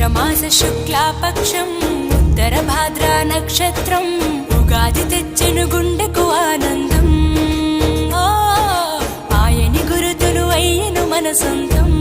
చైత్రమాస శుక్లాపక్షం ఉత్తర భాద్ర నక్షత్రం ఉగాది తెచ్చెను గుండెకు ఆనందం. ఆయని గురుతులు అయ్యను మన సొంతం.